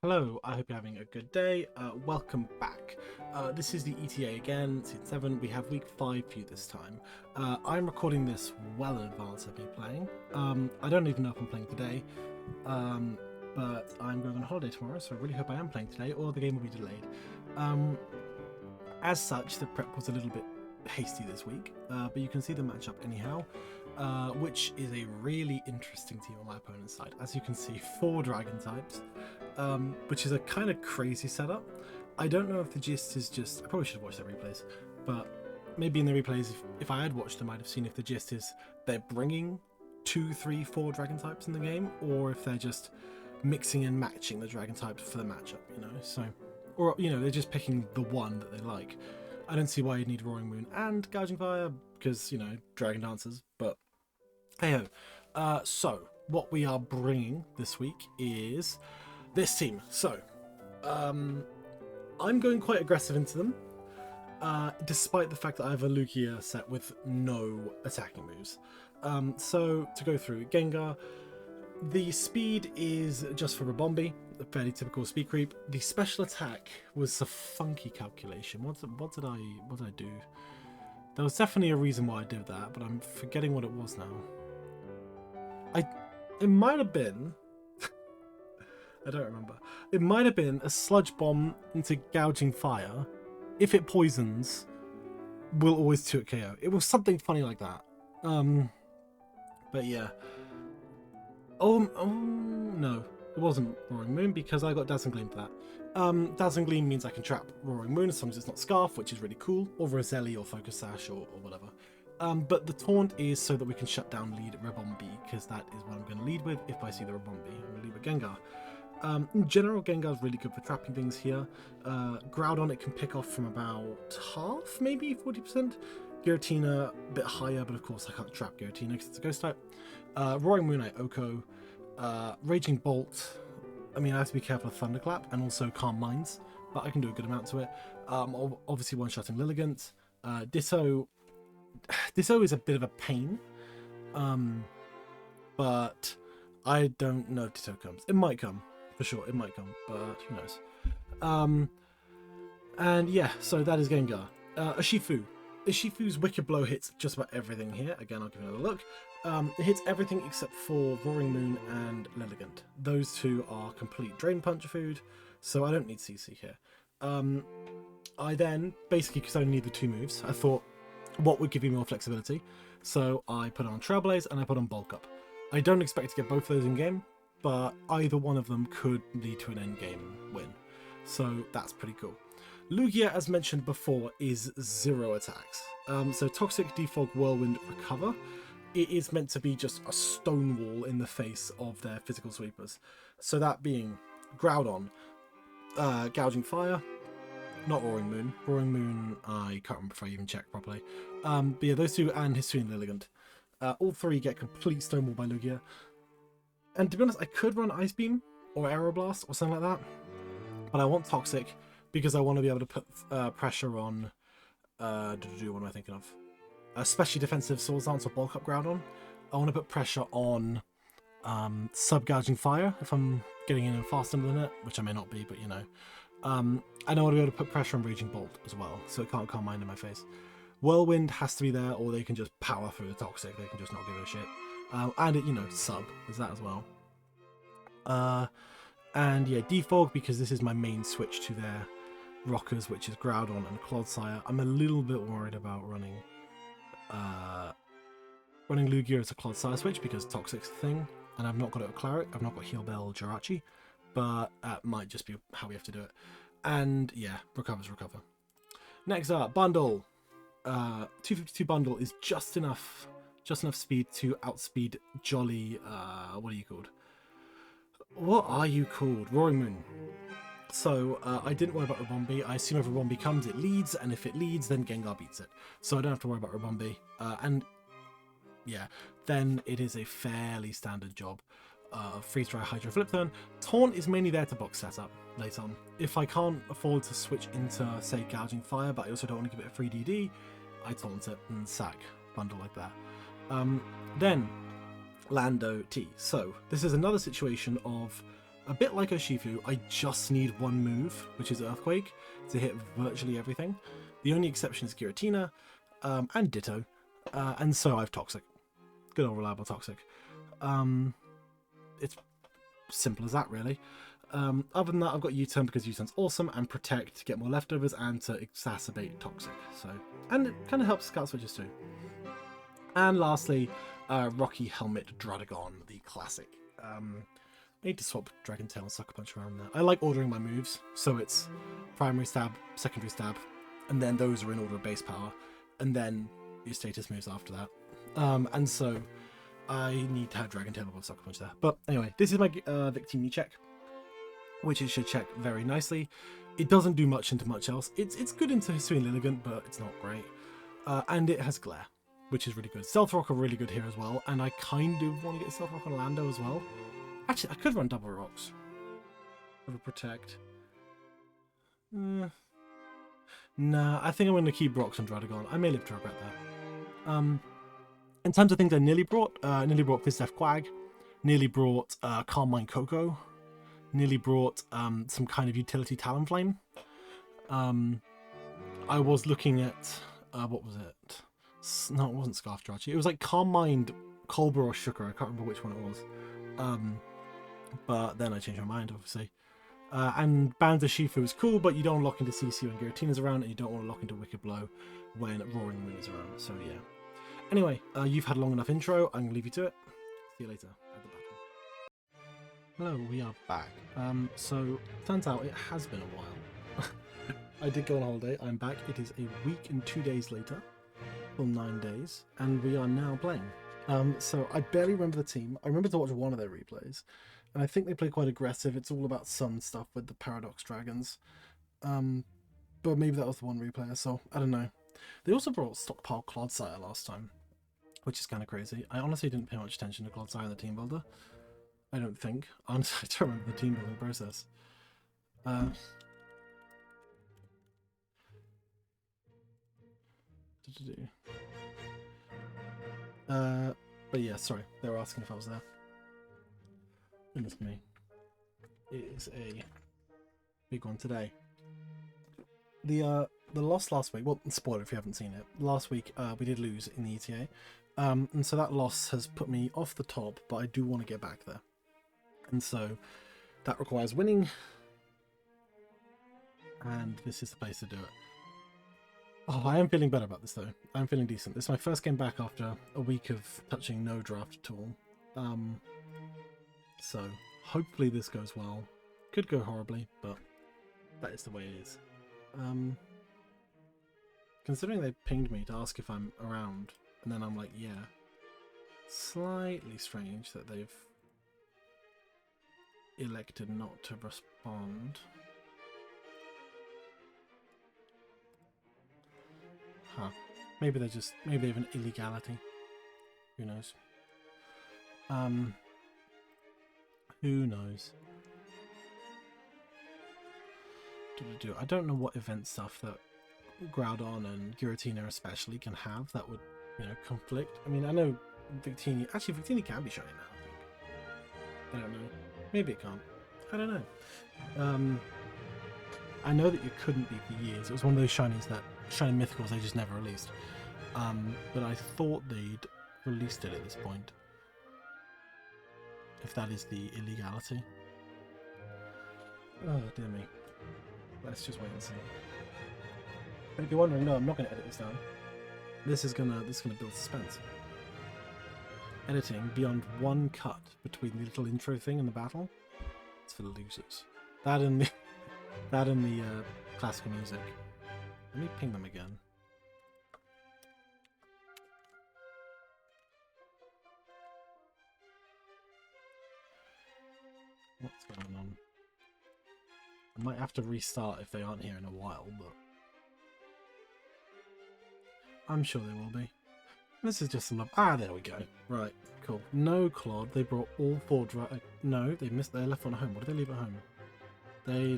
Hello, I hope you're having a good day. Welcome back. This is the ETA again, Season 7. We have week 5 for you this time. I'm recording this well in advance of me playing. I don't even know if I'm playing today, but I'm going on holiday tomorrow, so I really hope I am playing today, or the game will be delayed. As such, the prep was a little bit hasty this week, but you can see the matchup anyhow, which is a really interesting team on my opponent's side. As you can see, 4 dragon types. Which is a kind of crazy setup. I don't know if the gist is just... I probably should have watched the replays, but maybe in the replays, if I had watched them, I'd have seen if the gist is they're bringing 2, 3, 4 dragon types in the game, or if they're just mixing and matching the dragon types for the matchup, you know? So, or, you know, they're just picking the one that they like. I don't see why you'd need Roaring Moon and Gouging Fire, because, you know, dragon dancers, but hey-ho. So, what we are bringing this week is this team. So, I'm going quite aggressive into them, despite the fact that I have a Lugia set with no attacking moves. So, to go through, Gengar, the speed is just for Rabombi, a fairly typical speed creep. The special attack was a funky calculation. What did I do? There was definitely a reason why I did that, but I'm forgetting what it was now. It might have been... I don't remember. It might have been a sludge bomb into Gouging Fire. If it poisons, will always 2-hit KO. It was something funny like that. But yeah. Oh no. It wasn't Roaring Moon because I got Dazzling Gleam for that. Dazzling Gleam means I can trap Roaring Moon as long as it's not Scarf, which is really cool. Or Roselli or Focus Sash or whatever. But the taunt is so that we can shut down lead Rabombi, because that is what I'm going to lead with if I see the Rabombi. I'm going to lead with Gengar. In general, Gengar is really good for trapping things here. Groudon, it can pick off from about half, maybe 40%. Giratina, a bit higher, but of course I can't trap Giratina because it's a ghost type. Roaring Moon, I Oko. Raging Bolt, I mean, I have to be careful of Thunderclap and also Calm Minds, but I can do a good amount to it. Obviously one-shotting Lilligant. Ditto is a bit of a pain, but I don't know if Ditto comes. It might come. For sure, it might come, but who knows. And yeah, so that is Gengar. Urshifu. Urshifu's Wicked Blow hits just about everything here. Again, I'll give it another look. It hits everything except for Roaring Moon and Lilligant. Those two are complete Drain Punch food, so I don't need CC here. I then, basically because I only need the 2 moves, I thought, what would give me more flexibility? So I put on Trailblaze and I put on Bulk Up. I don't expect to get both of those in game, but either one of them could lead to an endgame win. So that's pretty cool. Lugia, as mentioned before, is 0 attacks. So Toxic, Defog, Whirlwind, Recover. It is meant to be just a stone wall in the face of their physical sweepers. So that being Groudon, Gouging Fire, not Roaring Moon. Roaring Moon, I can't remember if I even checked properly. But yeah, those two and Hisuian Lilligant. All 3 get complete stonewall by Lugia. And to be honest, I could run Ice Beam or Aeroblast or something like that. But I want Toxic because I want to be able to put pressure on... what am I thinking of? Especially defensive Swords Dance or Bulk Up Groudon. I want to put pressure on Sub-Gouging Fire if I'm getting in faster than it, which I may not be, but you know. And I want to be able to put pressure on Raging Bolt as well, so it can't Calm Mind in my face. Whirlwind has to be there, or they can just power through the Toxic. They can just not give a shit. And it, you know, Sub is that as well. And yeah, Defog, because this is my main switch to their rockers, which is Groudon and Clodsire. I'm a little bit worried about running Lugia as a Clodsire switch because Toxic's a thing, and I've not got it with Claret. I've not got Heal Bell or Jirachi, but that might just be how we have to do it. And yeah, Recover's Recover. Next up, Bundle. 252 Bundle is just enough speed to outspeed Jolly, what are you called? What are you called? Roaring Moon. So, I didn't worry about Rabombi. I assume if Rabombi comes, it leads, and if it leads, then Gengar beats it. So I don't have to worry about Rabombi. And, yeah, then it is a fairly standard job of Freeze Dry, Hydro, Flip Turn. Taunt is mainly there to box setup later on. If I can't afford to switch into, say, Gouging Fire, but I also don't want to give it a free DD, I taunt it and sack Bundle like that. Then Lando T. So this is another situation of A bit like Urshifu, I just need one move, which is Earthquake, to hit virtually everything. The only exception is Giratina, and Ditto, and so I have Toxic. Good old reliable Toxic. It's simple as that, really. Other than that, I've got U-Turn because U-Turn's awesome, and Protect to get more leftovers and to exacerbate Toxic. So, and it kind of helps Scout Switches too. And lastly, Rocky Helmet Dradagon, the classic. I need to swap Dragon Tail and Sucker Punch around there. I like ordering my moves, so it's primary stab, secondary stab, and then those are in order of base power, and then your status moves after that. And so I need to have Dragon Tail above Sucker Punch there. But anyway, this is my Victini check, which it should check very nicely. It doesn't do much into much else. It's good into History and Lilligant, but it's not great. And it has Glare, which is really good. Stealth Rock are really good here as well, and I kind of want to get Stealth Rock on Lando as well. Actually, I could run Double Rocks. Over Protect. Nah, I think I'm going to keep Rocks on Dradagon. I may live to regret that. In terms of things I nearly brought Fizdef Quag, nearly brought Carmine Coco, nearly brought some kind of utility Talonflame. I was looking at, what was it? No, it wasn't Scarf Drachi. It was like Carmine, Colbur or Shooker. I can't remember which one it was. But then I changed my mind, obviously. And Band of Shifu is cool, but you don't lock into CC when Giratina's around, and you don't want to lock into Wicked Blow when Roaring Moon is around. So yeah. Anyway, you've had a long enough intro. I'm going to leave you to it. See you later at the battle. Hello, we are back. So, turns out it has been a while. I did go on holiday. I'm back. It is a week and 2 days later. Well, 9 days. And we are now playing. So I barely remember the team. I remember to watch one of their replays, and I think they play quite aggressive. It's all about sun stuff with the Paradox Dragons. But maybe that was the one replay, so I don't know. They also brought Stockpile Clodsire last time, which is kind of crazy. I honestly didn't pay much attention to Clodsire in the team builder. I don't think. Honestly, I don't remember the team building process. But yeah, sorry, they were asking if I was there. Goodness me. It is a big one today. The loss last week, well, spoiler if you haven't seen it, last week we did lose in the ETA, and so that loss has put me off the top, but I do want to get back there. And so that requires winning, and this is the place to do it. Oh, I am feeling better about this though. I'm feeling decent. This is my first game back after a week of touching no draft at all. So hopefully this goes well. Could go horribly, but that is the way it is. Considering they pinged me to ask if I'm around, and then I'm like, yeah. Slightly strange that they've elected not to respond. Huh. Maybe they have an illegality. Who knows? Who knows? I don't know what event stuff that Groudon and Giratina especially can have that would, conflict. I mean, I know Victini... Actually, Victini can be shiny now, I think. I don't know. Maybe it can't. I don't know. I know that you couldn't be for years. It was one of those shinies that... Shiny Mythicals they just never released. But I thought they'd released it at this point. If that is the illegality. Oh, dear me. Let's just wait and see. But if you're wondering, no, I'm not going to edit this down. This is gonna build suspense. Editing beyond one cut between the little intro thing and the battle. It's for the losers. That and the classical music. Let me ping them again. What's going on? I might have to restart if they aren't here in a while, but I'm sure they will be. This is just some love. Ah, there we go. Right, cool. No Clod. They brought all four no, they missed. They left one at home. What did they leave at home? They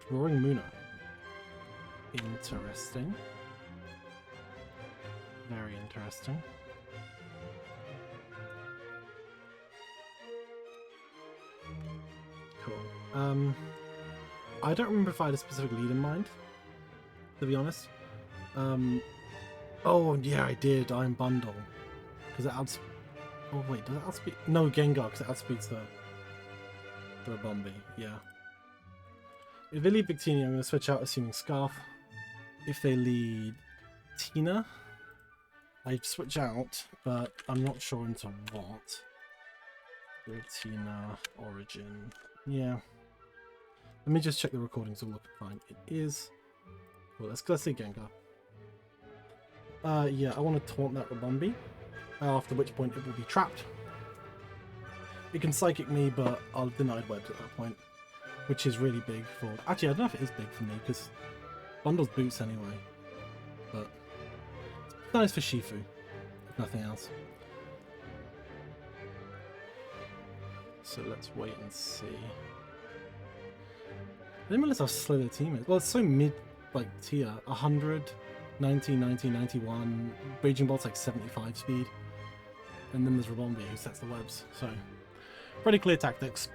Roaring Moona. Interesting. Very interesting. I don't remember if I had a specific lead in mind, to be honest. Oh, yeah, I did. I'm Bundle. Because it outspeeds... Oh, wait, does it outspeed... No, Gengar, because it outspeeds the Bombi. Yeah. If they lead Victini, I'm going to switch out, assuming Scarf. If they lead Tina, I'd switch out, but I'm not sure into what. Tina, Origin. Yeah. Let me just check the recordings all looking fine. It is... Well, let's see Gengar. Yeah, I want to taunt that Rabumbi, after which point it will be trapped. It can Psychic me, but I'll denied webs at that point, which is really big for... Actually, I don't know if it is big for me, because Bundle's boots anyway, but it's nice for Shifu, if nothing else. So let's wait and see. I didn't realize how slow their team is. Well, it's so mid, like, tier. 100, 90, 90, 91. Raging Bolt's like 75 speed. And then there's Rabombi who sets the webs. So, pretty clear tactics.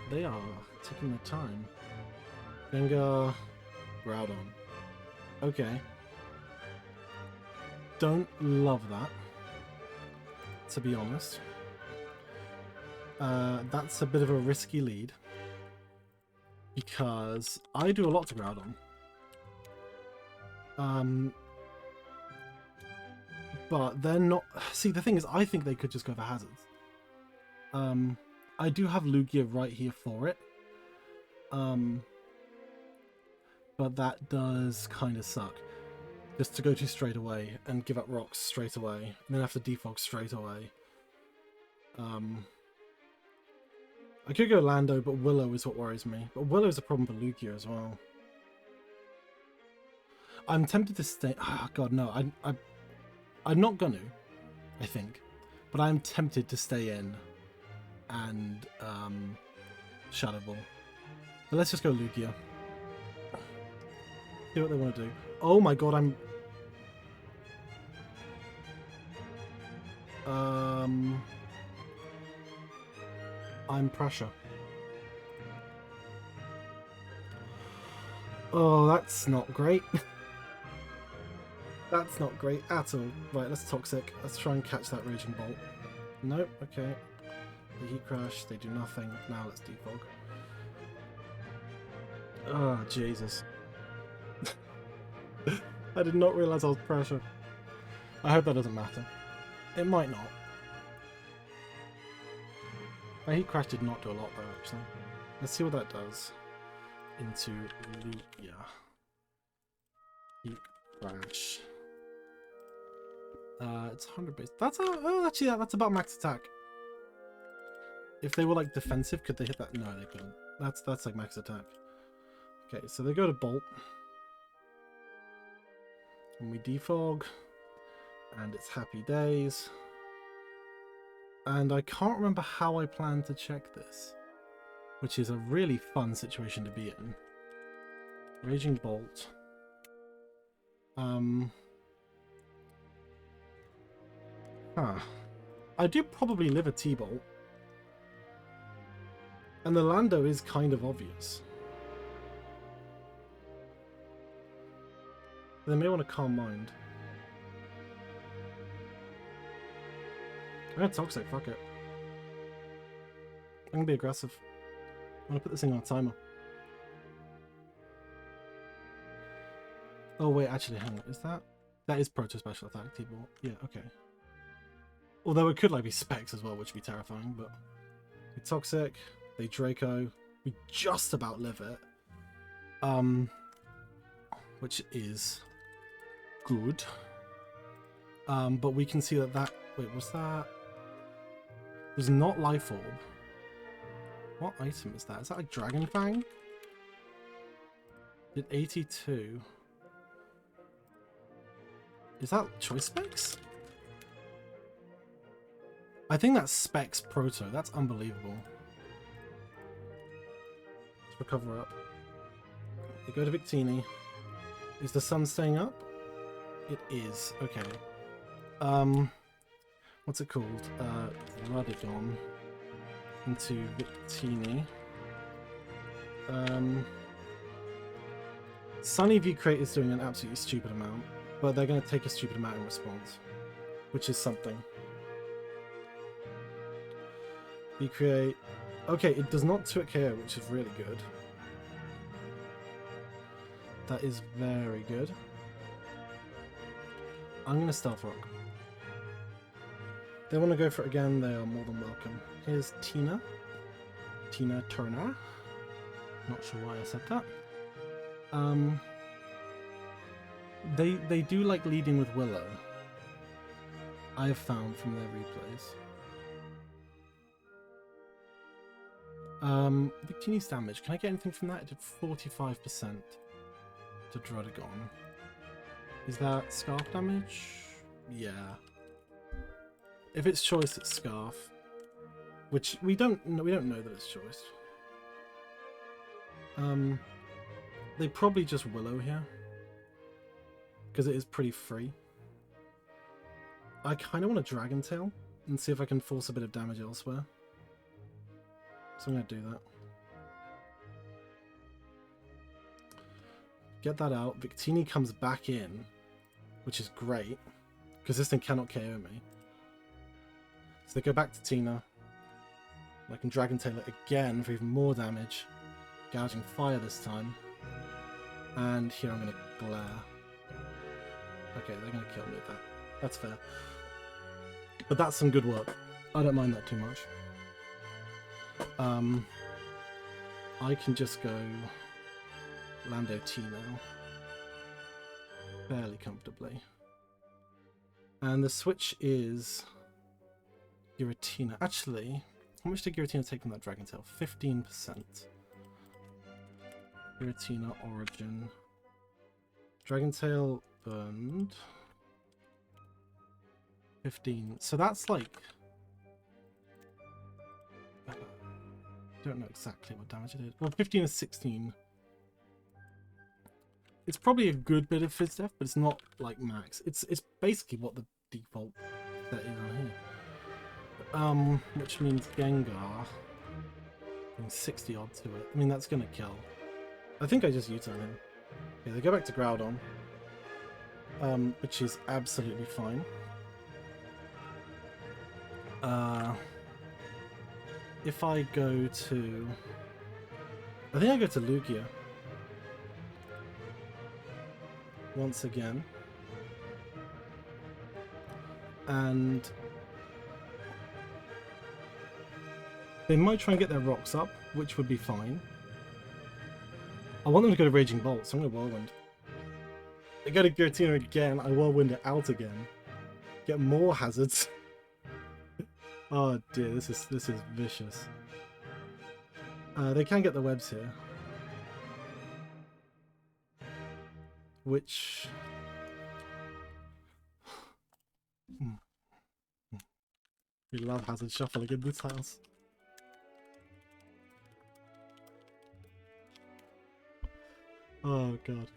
They are taking their time. Gengar, Groudon. Okay. Don't love that, to be honest. That's a bit of a risky lead, because I do a lot to Groudon. But they're not... See, the thing is, I think they could just go for hazards. I do have Lugia right here for it. But that does kind of suck. Just to go to straight away and give up rocks straight away, and then have to defog straight away. I could go Lando, but Willow is what worries me. But Willow's a problem for Lugia as well. I'm tempted to stay... Oh, God, no. I'm not gonna, I think. But I'm tempted to stay in and Shadow Ball. But let's just go Lugia. See what they want to do. Oh my God, I'm pressure. Oh, that's not great. That's not great at all. Right, let's Toxic. Let's try and catch that Raging Bolt. Nope, okay. The Heat Crash, they do nothing. Now let's defog. Oh, Jesus. I did not realise I was pressure. I hope that doesn't matter. It might not. My Heat Crash did not do a lot though, actually. Let's see what that does. Into Lugia. Heat Crash. It's 100 base. That's actually that's about max attack. If they were like defensive, could they hit that? No, they couldn't. That's like max attack. Okay, so they go to Bolt. And we defog. And it's happy days. And I can't remember how I plan to check this, which is a really fun situation to be in. Raging Bolt. I do probably live a T-Bolt. And the Lando is kind of obvious. They may want to Calm Mind. I got Toxic, fuck it. I'm gonna be aggressive. I'm gonna put this thing on a timer. Oh wait, actually, hang on. Is that... That is Proto Special Attack, T-Ball. Yeah, okay. Although it could like be Specs as well, which would be terrifying, but... We Toxic, they Draco. We just about live it. Which is... good. But we can see that... Wait, was that... It was not Life Orb. What item is that? Is that like Dragon Fang? Did 82. Is that Choice Specs? I think that's Specs Proto. That's unbelievable. Let's recover up. They go to Victini. Is the sun staying up? It is. Okay. What's it called? Radidon. into Victini. Sunny View Crate is doing an absolutely stupid amount, but they're going to take a stupid amount in response, which is something. View Create. Okay, it does not 2 at KO, which is really good. That is very good. I'm going to Stealth Rock. They want to go for it again, they are more than welcome. Here's Tina. Tina Turner. Not sure why I said that. They do like leading with Willow. I have found from their replays. Victini's damage. Can I get anything from that? It did 45% to Drudagon. Is that Scarf damage? Yeah. If it's choice, it's Scarf. Which we don't know that it's choice. They probably just Willow here. Because it is pretty free. I kind of want a Dragon Tail and see if I can force a bit of damage elsewhere. So I'm going to do that. Get that out. Victini comes back in, which is great, because this thing cannot KO me. So they go back to Tina. I can Dragon Tail it again for even more damage. Gouging Fire this time. And here I'm going to Glare. Okay, they're going to kill me with that. That's fair. But that's some good work. I don't mind that too much. I can just go Lando T now. Fairly comfortably. And the switch is Giratina. Actually, how much did Giratina take from that Dragon Tail? 15%. Giratina Origin. Dragon Tail burned 15. So that's like, I don't know exactly what damage it did. Well, 15 is 16. It's probably a good bit of Fizz Def, but it's not like max. It's basically what the default set is on here. Which means Gengar doing 60 odd to it. I mean, that's gonna kill. I think I just U-turn him. Okay, they go back to Groudon, which is absolutely fine. If I go to... I think I go to Lugia. Once again. And... they might try and get their rocks up, which would be fine. I want them to go to Raging Bolt, so I'm going to Whirlwind. They go to Giratina again, I Whirlwind it out again. Get more hazards. Oh dear, this is vicious. They can get the webs here. Which... we love hazard shuffling in this house. Oh god.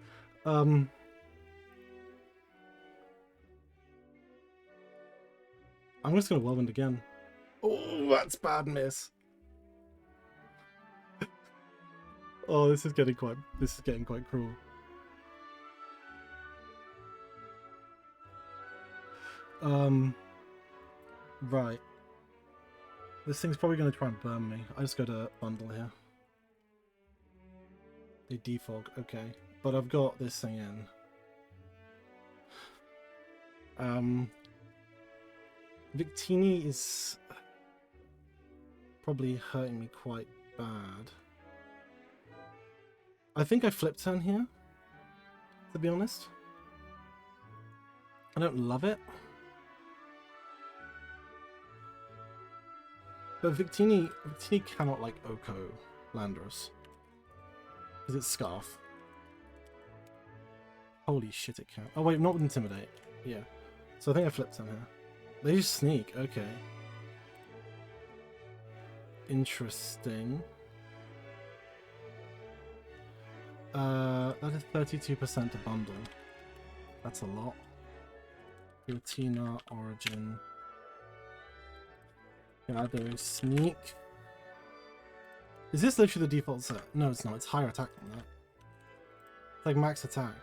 I'm just gonna Whirlwind again. Oh, that's bad miss. Oh, this is getting quite cruel. Right. This thing's probably gonna try and burn me. I just go to bundle here. They defog, okay. But I've got this thing in. Victini is probably hurting me quite bad. I think I flip turn here, to be honest. I don't love it. But Victini cannot like Oko Landorus. Because it's Scarf. Holy shit, it can. Oh wait, not with Intimidate. Yeah. So I think I flipped turn here. They just sneak, okay. Interesting. That is 32% to bundle. That's a lot. Giratina, Origin. Yeah, there is sneak. Is this literally the default set? No, it's not. It's higher attack than that. It's like max attack.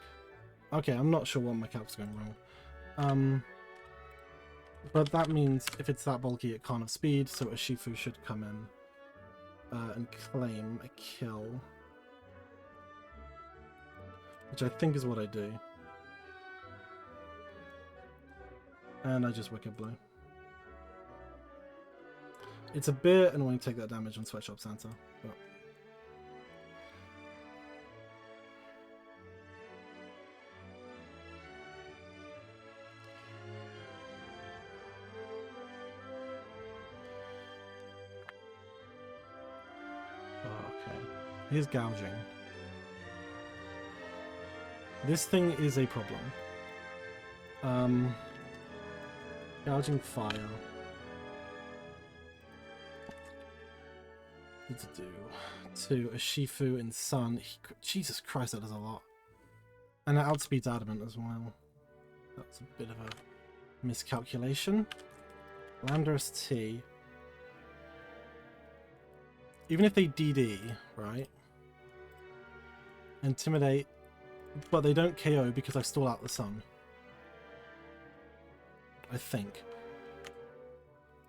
Okay, I'm not sure what my calc's going wrong. But that means if it's that bulky, it can't have speed, so a Shifu should come in and claim a kill. Which I think is what I do. And I just Wicked Blow. It's a bit annoying to take that damage on Sweatshop Santa, but... Okay. Here's gouging. This thing is a problem. Gouging fire. What to do? To a Shifu in Sun. Jesus Christ, that does a lot. And it outspeeds Adamant as well. That's a bit of a miscalculation. Landorus T. Even if they DD, right? Intimidate. But they don't KO because I stall out the Sun. I think.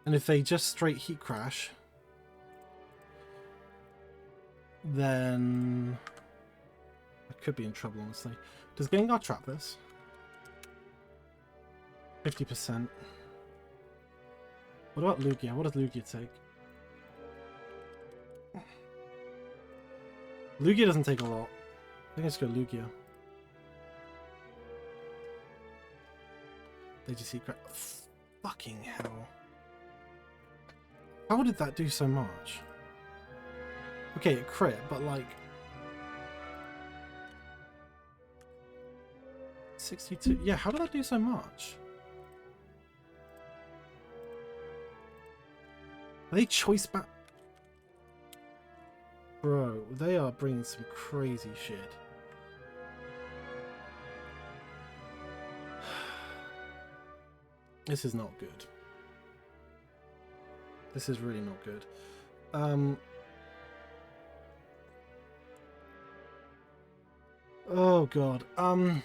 And if they just straight Heat Crash, then I could be in trouble, honestly. Does Gengar trap this? 50%. What about Lugia? What does Lugia take? Lugia doesn't take a lot. I think I just go Lugia. They just see crap. Fucking hell. How did that do so much? Okay, it crit, but like... 62... Yeah, how did that do so much? Are they choice back? Bro, they are bringing some crazy shit. This is not good. This is really not good. Oh god. I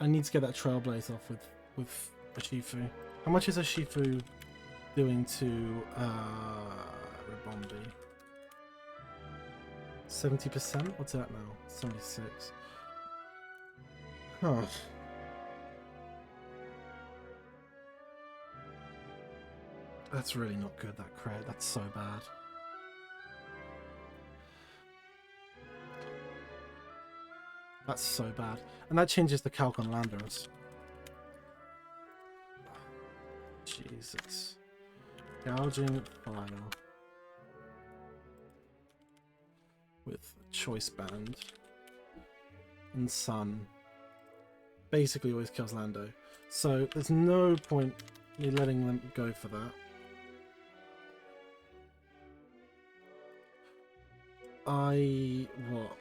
need to get that Trailblaze off with a Shifu. How much is a Shifu doing to Ribombi? 70%? What's that now? 76. Huh. That's really not good, that crit. That's so bad. That's so bad. And that changes the calc on Landorus. Jesus. Gouging fire. With Choice Band. And Sun. Basically always kills Lando. So there's no point in letting them go for that. What?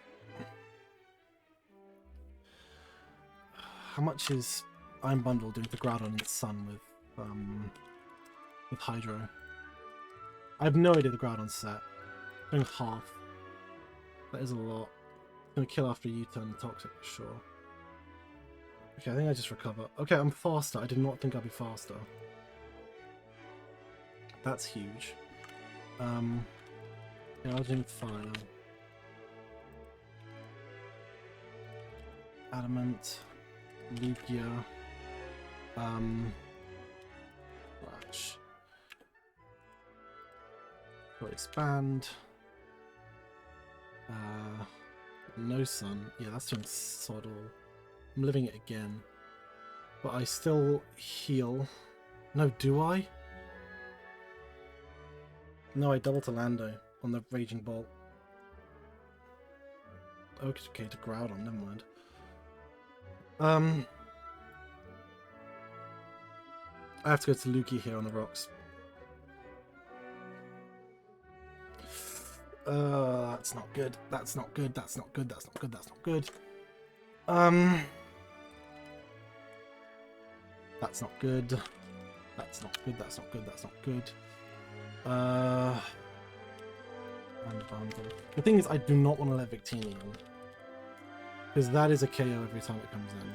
How much is Iron Bundle doing for Groudon and Sun with Hydro? I have no idea the Groudon set. Doing half. That is a lot. Gonna kill after a U-turn and Toxic for sure. Okay, I think I just recover. Okay, I'm faster. I did not think I'd be faster. That's huge. Gouging fire. Adamant. Lugia. Flash. Got expand. No Sun. Yeah, that's doing sod all. I'm living it again. But I still heal. No, do I? No, I double to Lando on the Raging Bolt. Okay, to Groudon, never mind. I have to go to Lugia here on the rocks. That's not good. That's not good. That's not good. That's not good. That's not good. That's not good. That's not good. That's not good. That's not good. And Vandal. The thing is, I do not want to let Victini in. Because that is a KO every time it comes in.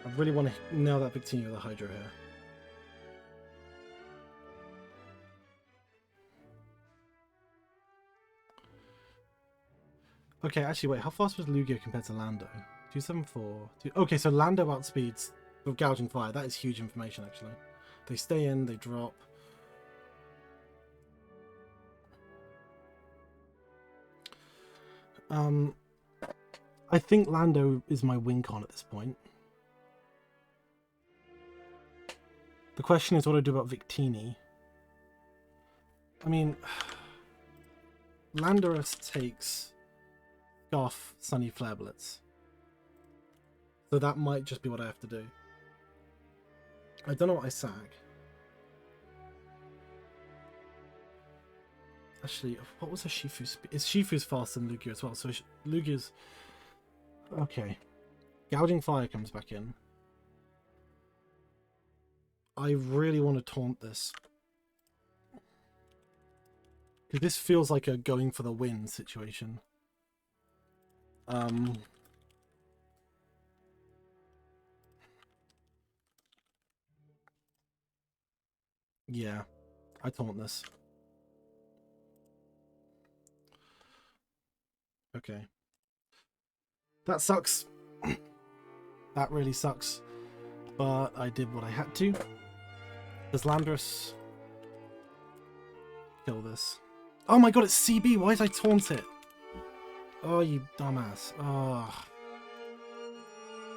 I really want to nail that Victini with a Hydro here. Okay, actually, wait. How fast was Lugia compared to Lando? 274. Okay, so Lando outspeeds with Gouging Fire. That is huge information, actually. They stay in, they drop. I think Lando is my win con at this point. The question is what do I do about Victini. I mean, Landorus takes Scarf, Sunny, Flare Blitz. So that might just be what I have to do. I don't know what I sag. Actually, what was a Shifu speed? Is Shifu's faster than Lugia as well? So Lugia's... Okay. Gouging Fire comes back in. I really want to taunt this. Because this feels like a going for the win situation. Yeah, I taunt this. Okay. That sucks. That really sucks. But I did what I had to. Does Landorus kill this? Oh my god, it's CB! Why did I taunt it? Oh, you dumbass. Oh.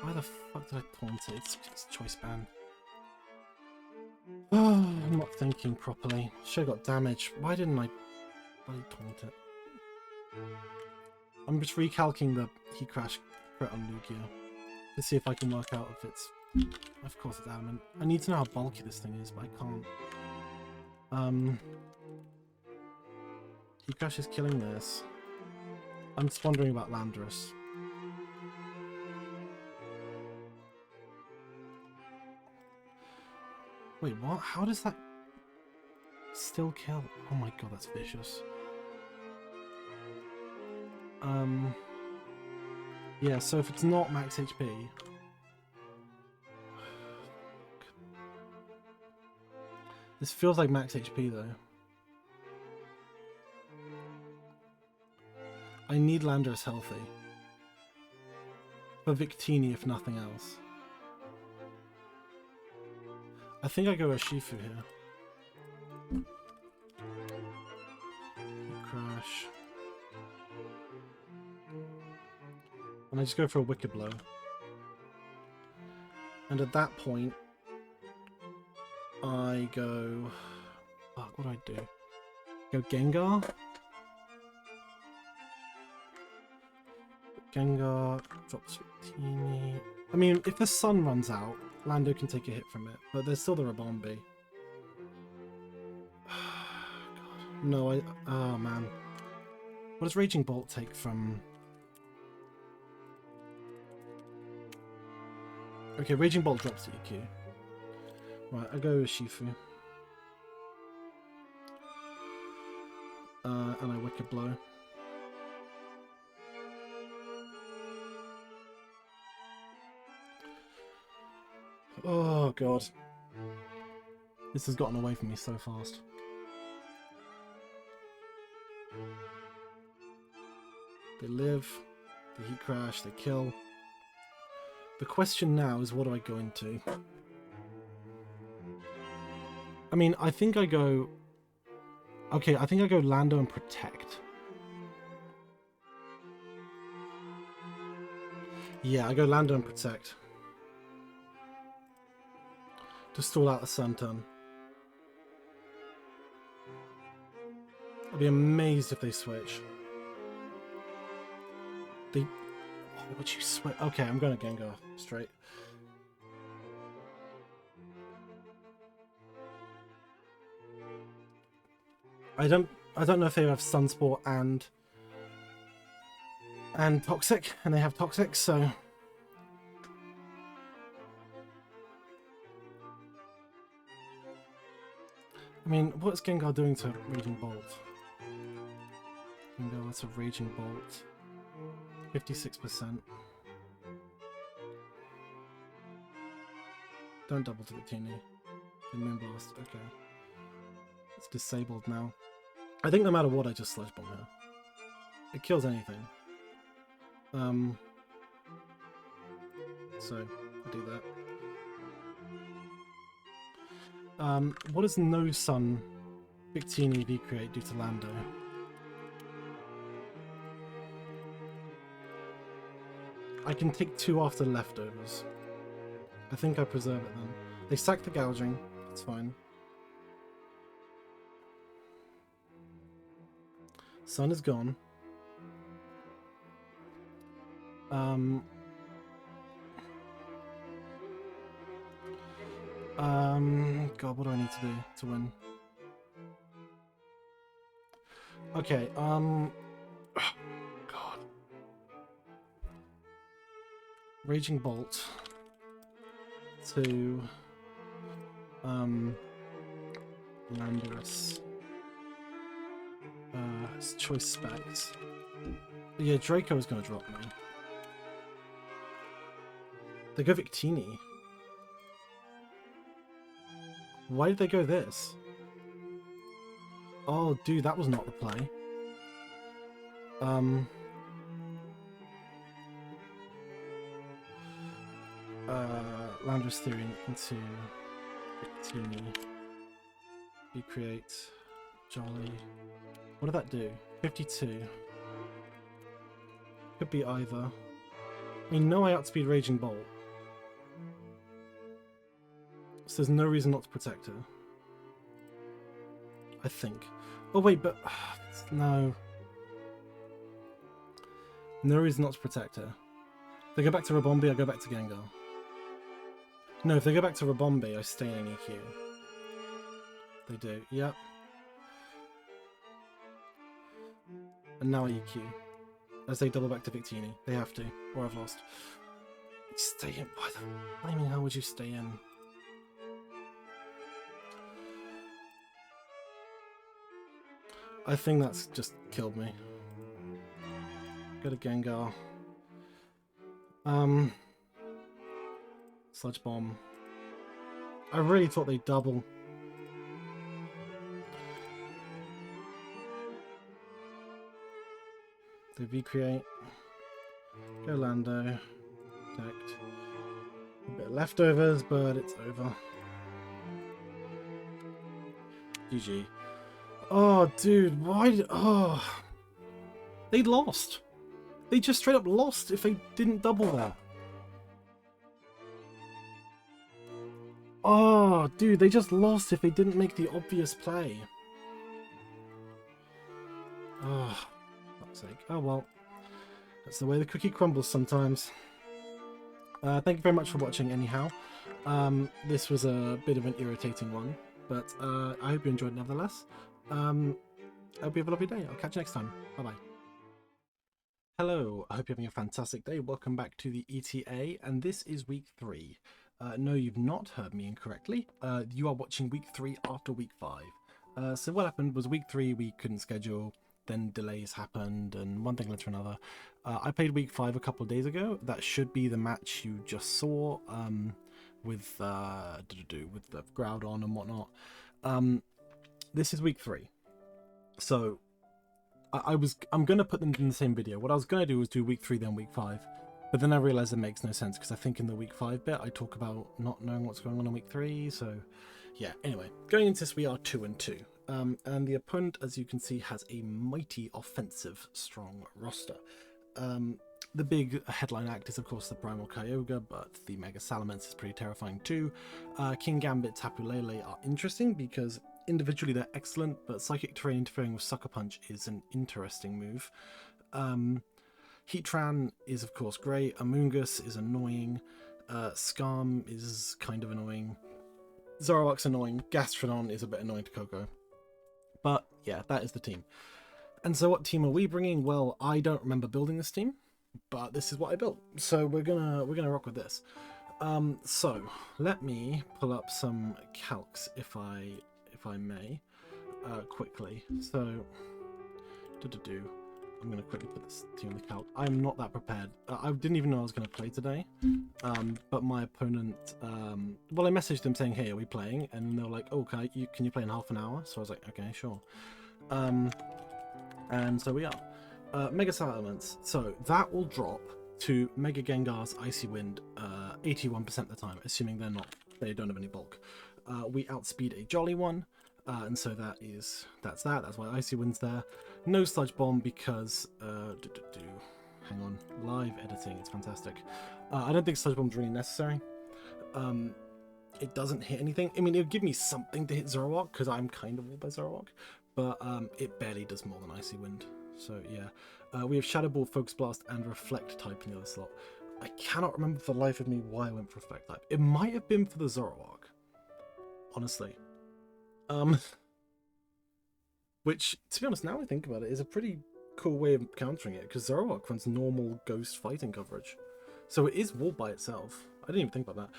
Why the fuck did I taunt it? It's choice band. Oh, I'm not thinking properly. Should have got damage. Why didn't I bloody taunt it? I'm just recalculating the Heat Crash crit on Lugia to see if I can work out if it's... Of course it's adamant. I need to know how bulky this thing is, but I can't. Heat Crash is killing this. I'm just wondering about Landorus. Wait, what? How does that still kill? Oh my god, that's vicious. Yeah, so if it's not max HP... This feels like max HP though. I need Landorus healthy. For Victini if nothing else. I think I go a Shifu here. Crash. And I just go for a Wicked Blow. And at that point, I go... Fuck, what do I do? Go Gengar? Gengar, drops Victini. I mean, if the sun runs out, Lando can take a hit from it, but there's still the Rabombi. God. No, oh man. What does Raging Bolt take from... Okay, Raging Bolt drops the EQ. Right, I go with Shifu. And I Wicked Blow. Oh god. This has gotten away from me so fast. They live, they Heat Crash, they kill. The question now is what do I go into? I mean, I think I go... Okay, I think I go Lando and Protect. Yeah, I go Lando and Protect. To stall out the Sun turn. I'd be amazed if they switch. They... Why would you switch? Okay, I'm going to Gengar straight. I don't know if they have Sunsport and And Toxic, and they have Toxic, so... I mean, what's Gengar doing to Raging Bolt? Gengar, what's a Raging Bolt? 56%. Don't double to Victini. The Moonblast, okay. It's disabled now. I think no matter what, I just Sludge Bomb here. It kills anything. So, I do that. What does No Sun Victini V-Create do to Lando? I can take 2 after leftovers. I think I preserve it then. They sack the Gouging, that's fine. Sun is gone. God, what do I need to do to win? Okay, God. Raging Bolt to Landorus. His choice specs. Yeah, Draco is gonna drop me. They go Victini. Why did they go this? Oh, dude, that was not the play. Landorus Theory into Victini. You create Jolly. What did that do? 52. Could be either. I mean, no, I outspeed Raging Bolt. So there's no reason not to protect her. I think. Oh wait, but... no. No reason not to protect her. If they go back to Rabombi, I go back to Gengar. No, if they go back to Rabombi, I stay in EQ. They do, yep. And now I EQ. As they double back to Victini. They have to, or I've lost. Stay in. Why the blaming hell would you stay in? I think that's just killed me. Go to Gengar. Sludge Bomb. I really thought they'd double. They V-Create. Go Lando. Protect. A bit of leftovers, but it's over. GG. Oh, dude, why did... oh. They lost. They just straight up lost if they didn't double that. Oh, dude, they just lost if they didn't make the obvious play. Oh, fuck's sake. Oh, well. That's the way the cookie crumbles sometimes. Thank you very much for watching anyhow. This was a bit of an irritating one, but I hope you enjoyed nevertheless. I hope you have a lovely day. I'll catch you next time. Bye-bye. Hello, I hope you're having a fantastic day. Welcome back to the ETA, and this is week 3. No, you've not heard me incorrectly. You are watching week 3 after week 5. So what happened was week 3 we couldn't schedule, then delays happened, and one thing led to another. I played week 5 a couple of days ago. That should be the match you just saw with the Groudon and whatnot. This is week 3. So I'm gonna put them in the same video. What I was gonna do was do week 3 then week 5, but then I realized it makes no sense because I think in the week 5 bit I talk about not knowing what's going on in week 3. So yeah, anyway, going into this we are 2-2, and the opponent, as you can see, has a mighty offensive strong roster. The big headline act is of course the Primal Kyogre, but the Mega Salamence is pretty terrifying too. King Gambit, Tapu Lele are interesting because individually they're excellent, but Psychic Terrain interfering with Sucker Punch is an interesting move. Heatran is of course great, Amoonguss is annoying, Skarm is kind of annoying, Zoroark's annoying, Gastrodon is a bit annoying to Coco. But yeah, that is the team. And so what team are we bringing? Well, I don't remember building this team. but this is what I built, so we're gonna rock with this. So let me pull up some calcs if I may, quickly. So I'm gonna quickly put this to you in the calc. I'm not that prepared. I didn't even know I was gonna play today. But my opponent, well, I messaged them saying, "Hey, are we playing?" And they were like, "Oh, can you play in half an hour?" So I was like, "Okay, sure." And so we are. Mega Settlements. So that will drop to Mega Gengar's Icy Wind 81% of the time, assuming they don't have any bulk. We outspeed a Jolly one, and so that's that. That's why Icy Wind's there. No Sludge Bomb because hang on, live editing. It's fantastic. I don't think Sludge Bomb's really necessary. It doesn't hit anything. I mean, it would give me something to hit Zoroark because I'm kind of walled by Zoroark, but it barely does more than Icy Wind. So yeah, we have Shadow Ball, Focus Blast, and Reflect type in the other slot. I cannot remember for the life of me why I went for Reflect type. It might have been for the Zoroark, honestly. Which, to be honest, now I think about it, is a pretty cool way of countering it, because Zoroark runs normal ghost fighting coverage. So it is walled by itself. I didn't even think about that.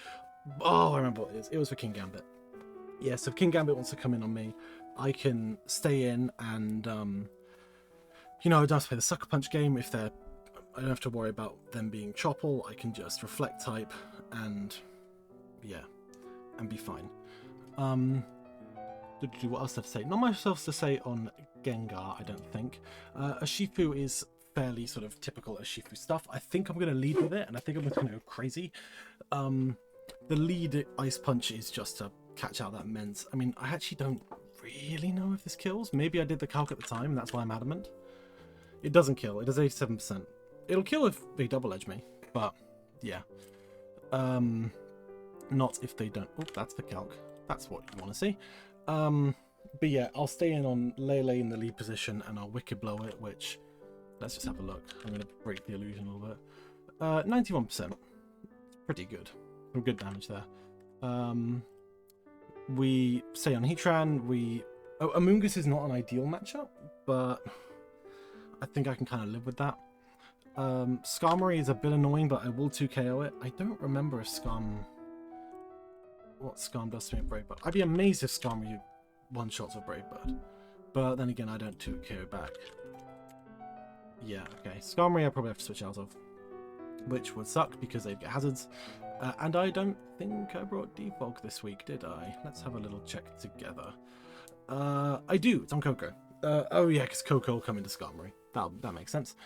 Oh, I remember what it is. It was for King Gambit. Yeah, so if King Gambit wants to come in on me, I can stay in and, you know, I don't have to play the Sucker Punch game. If I don't have to worry about them being Chople, I can just Reflect type and, yeah, and be fine. What else to say? Not much else to say on Gengar, I don't think. Urshifu is fairly sort of typical Urshifu stuff. I think I'm going to lead with it, and I think I'm going to go crazy. The lead Ice Punch is just to catch out that Mence. I mean, I actually don't really know if this kills. Maybe I did the calc at the time, and that's why I'm adamant. It doesn't kill. It does 87%. It'll kill if they double edge me, but yeah. Not if they don't. Oh, that's the calc. That's what you want to see. But yeah, I'll stay in on Lele in the lead position and I'll Wicked Blow it, which, let's just have a look. I'm going to break the illusion a little bit. 91%. Pretty good. Some good damage there. We stay on Heatran. Amoonguss is not an ideal matchup, but I think I can kind of live with that. Skarmory is a bit annoying, but I will 2KO it. I don't remember what Skarm does to me at Brave Bird. I'd be amazed if Skarmory one-shots with Brave Bird. But then again, I don't 2KO back. Yeah, okay. Skarmory I probably have to switch out of, which would suck because they'd get hazards. And I don't think I brought Defog this week, did I? Let's have a little check together. I do. It's on Coco. Oh yeah, because Coco will come into Skarmory. That makes sense.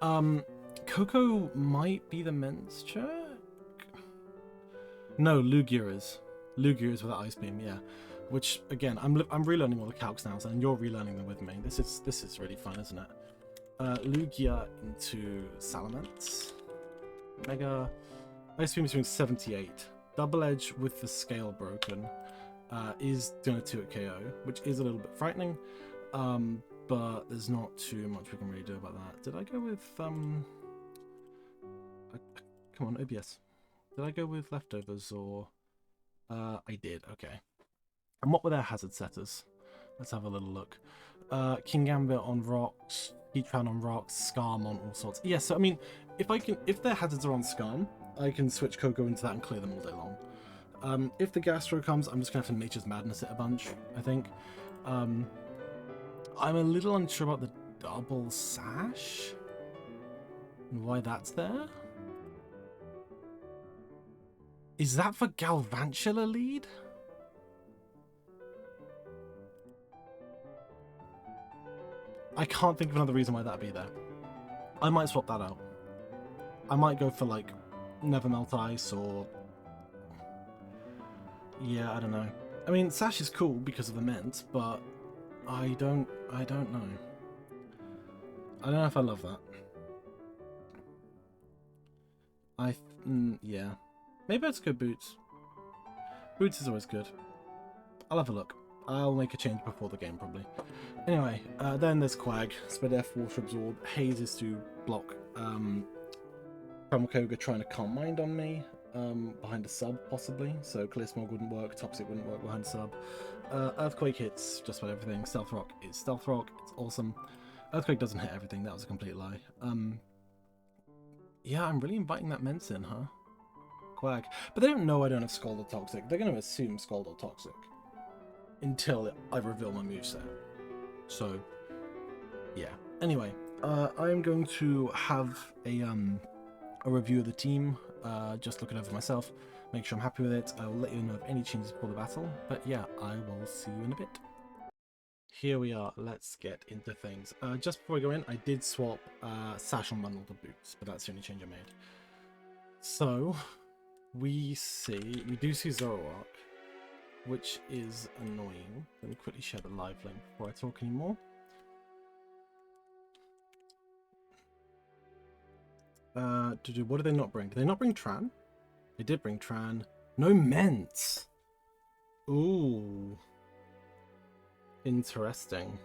Coco might be the Mence check? No, Lugia is. Lugia is with that Ice Beam, yeah. Which, again, I'm relearning all the calcs now, and you're relearning them with me. This is really fun, isn't it? Lugia into Salamence. Mega. Ice Beam is doing 78. Double Edge with the scale broken is doing a 2 at KO, which is a little bit frightening. But there's not too much we can really do about that. Did I go with come on, OBS. Did I go with leftovers or I did, okay. And what were their hazard setters? Let's have a little look. King Gambit on rocks, Heatran on rocks, Skarm on all sorts. Yeah, so I mean, if their hazards are on Skarm, I can switch Coco into that and clear them all day long. If the Gastro comes, I'm just gonna have to Nature's Madness it a bunch, I think. I'm a little unsure about the double sash and why that's there. Is that for Galvantula lead? I can't think of another reason why that'd be there. I might swap that out. I might go for like Never Melt Ice or yeah, I don't know. I mean, Sash is cool because of the Ment, but I don't know. I don't know if I love that. Yeah. Maybe I'd go Boots. Boots is always good. I'll have a look. I'll make a change before the game, probably. Anyway, then there's Quag, Spread F, Water Absorb. Haze is to block Primal trying to Calm Mind on me, behind a sub, possibly. So Clear Smog wouldn't work, Toxic wouldn't work behind a sub. Earthquake hits just about everything. Stealth Rock is Stealth Rock, it's awesome. Earthquake doesn't hit everything, that was a complete lie. Yeah, I'm really inviting that Mence in, huh? Quack. But they don't know I don't have Scald or Toxic. They're going to assume Scald or Toxic until I reveal my moveset. So, yeah. Anyway, I'm going to have a review of the team, just look it over myself, make sure I'm happy with it. I will let you know of any changes before the battle. But yeah, I will see you in a bit. Here we are, let's get into things. Just before I go in, I did swap Sash on Bundle to Boots, but that's the only change I made. So, we do see Zoroark, which is annoying. Let me quickly share the live link before I talk anymore. What did they not bring? Did they not bring Tran? They did bring Tran. No Mence! Ooh. Interesting.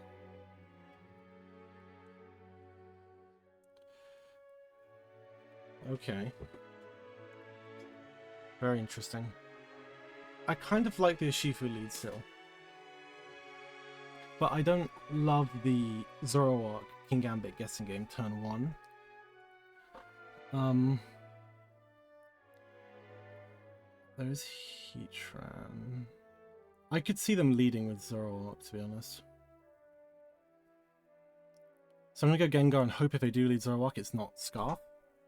Okay. Very interesting. I kind of like the Urshifu lead still. But I don't love the Zoroark King Gambit guessing game turn 1. There's Heatran. I could see them leading with Zoroark, to be honest. So I'm going to go Gengar and hope if they do lead Zoroark, it's not Scarf.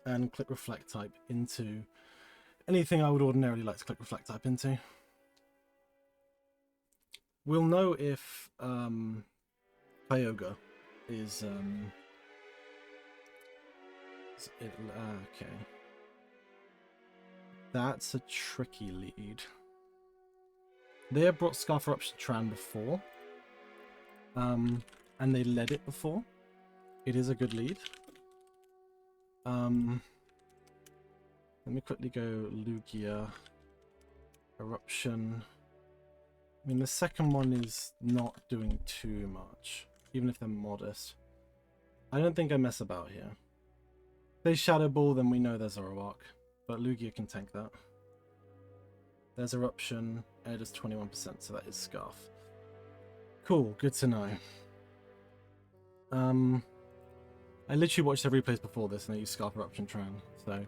And click Reflect type into anything I would ordinarily like to click Reflect type into. We'll know if Kyogre is okay. That's a tricky lead. They have brought Scarf Eruption Tran before. And they led it before. It is a good lead. Let me quickly go Lugia, Eruption. I mean, the second one is not doing too much, even if they're modest. I don't think I mess about here. If they Shadow Ball, then we know there's Zoroark, but Lugia can tank that. There's Eruption, air does 21%, so that is Scarf. Cool, good to know. I literally watched their replays before this and I used Scarf Eruption Tran, so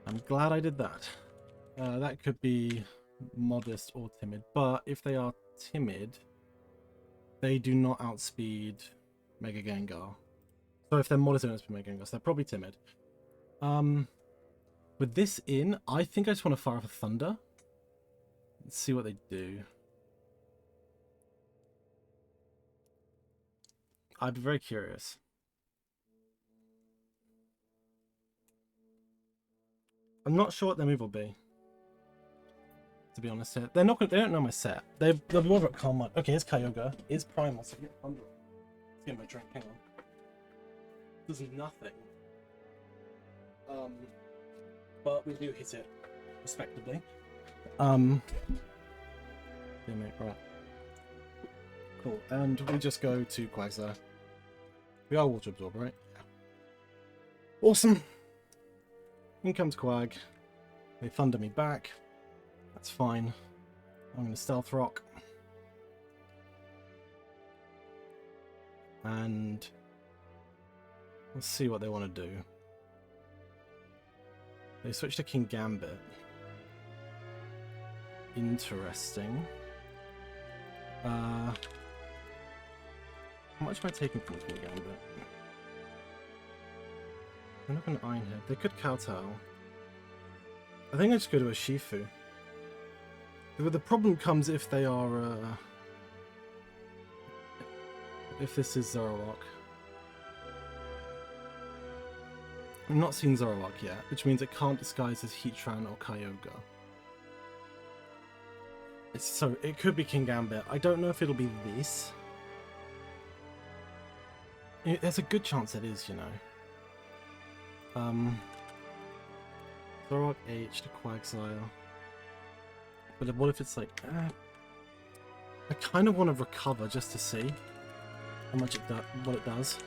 I'm glad I did that. That could be modest or timid, but if they are timid, they do not outspeed Mega Gengar. So if they're modest, they don't outspeed Mega Gengar, so they're probably timid. With this in, I think I just want to fire off a Thunder. Let's see what they do. I'd be very curious. I'm not sure what their move will be, to be honest. They're not. They don't know my set. They'll be over at Calm Mind. Okay, here's Kyogre. Here's Primal. So get Thunder. Let's get my drink. Hang on. Does nothing. But we do hit it respectably. Yeah, mate, right. Cool. And we just go to Quagsire. We are Water Absorb, right? Yeah. Awesome. In comes Quag. They thunder me back. That's fine. I'm going to Stealth Rock. And let's see what they want to do. They switch to King Gambit. Interesting. How much am I taking from King Gambit? They're not going to Iron Head. They could kowtow. I think I just go to a Shifu. But the problem comes if they are, if this is Zoroark. I've not seen Zoroark yet, which means it can't disguise as Heatran or Kyogre. So it could be King Gambit. I don't know if it'll be this. There's a good chance it is, you know. Zoroark H to Quagsire. But what if it's like... I kind of want to recover just to see how much what it does.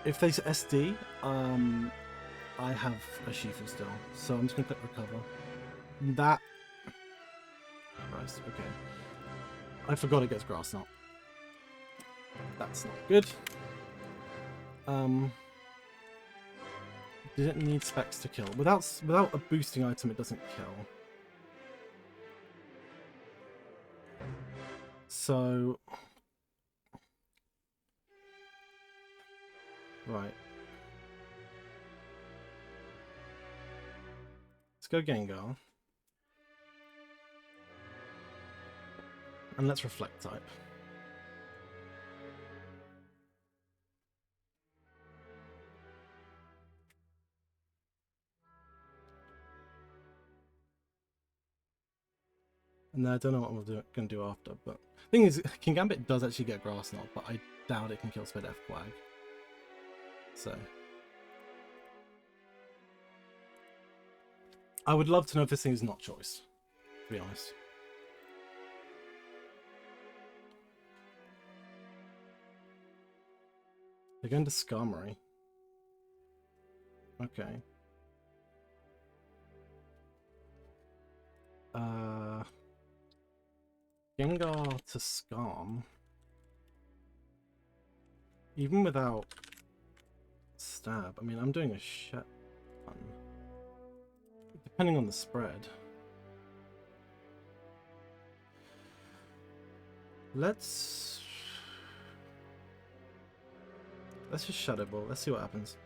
If they SD, I have a Shifu still, so I'm just going to click recover. That... Christ, okay. I forgot it gets Grass Knot. That's not good. Did it need specs to kill? Without a boosting item, it doesn't kill. So, right. Let's go Gengar. And let's reflect type. And I don't know what we're going to do after, but the thing is, King Gambit does actually get Grass Knot, but I doubt it can kill Spidef Flag. So, I would love to know if this thing is not choice, to be honest. They're going to Skarmory. Okay. Gengar to Skarm. Even without stab, I mean, I'm doing a shit ton. Depending on the spread. Let's just Shadow Ball. Let's see what happens.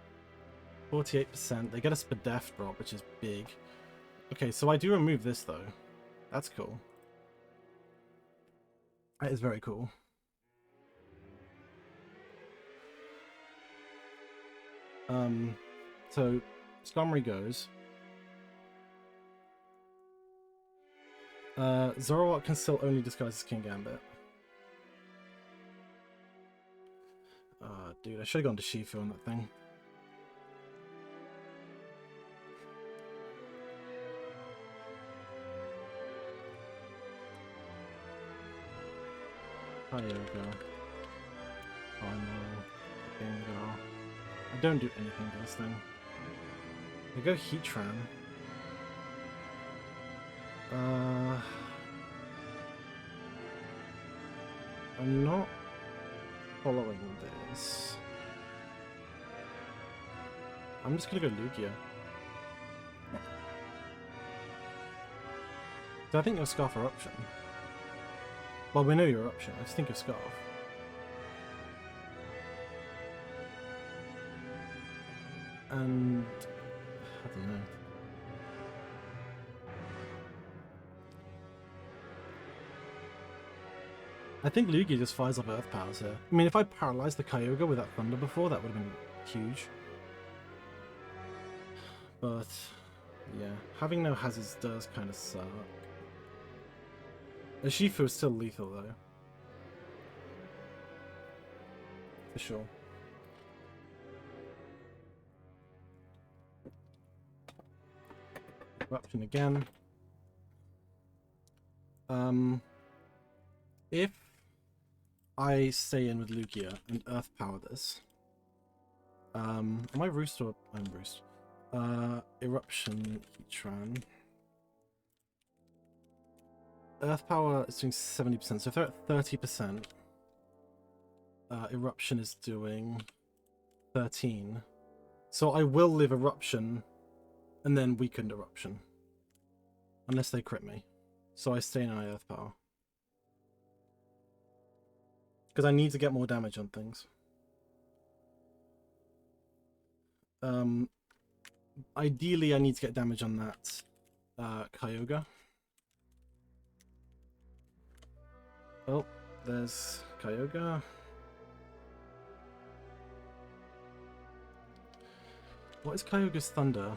48%. They get a Spadef drop, which is big. Okay, so I do remove this though. That's cool. That is very cool. So Skarmory goes. Zoroark can still only disguise as King Gambit. Dude, I should have gone to Shifu on that thing. Kyogre. Final. Gengar. I don't do anything to this thing. I go Heatran. I'm not following this. I'm just gonna go Lugia. So I think your Scarf Eruption. Well, we know your Eruption. I just think of Scarf. And I don't know. I think Lugia just fires up Earth Powers here. I mean, if I paralyzed the Kyogre with that Thunder before, that would have been huge. But yeah, having no hazards does kind of suck. The Shifu is still lethal though. For sure. Eruption again. If I stay in with Lugia and Earth Power this, am I Roost or I'm Roost? Eruption Heatran. Earth Power is doing 70%, so if they're at 30%, Eruption is doing 13. So I will live Eruption and then weakened Eruption. Unless they crit me. So I stay in my Earth Power. Because I need to get more damage on things. Ideally I need to get damage on that Kyogre. Oh, there's Kyogre. What is Kyogre's Thunder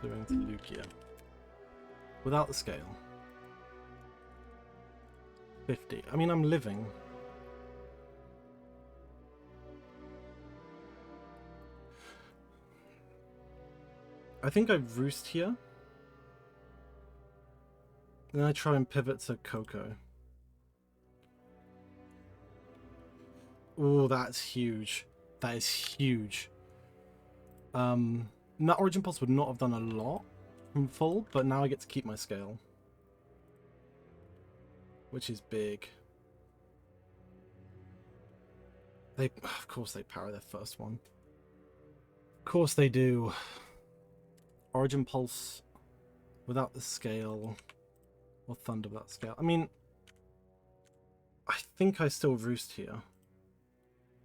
doing to Lugia? Without the scale. 50. I mean, I'm living. I think I Roost here. Then I try and pivot to Coco. Oh, that's huge. That is huge. That Origin Pulse would not have done a lot from full, but now I get to keep my scale. Which is big. Of course they power their first one. Of course they do. Origin Pulse without the scale. Or Thunder without scale. I mean, I think I still roost here.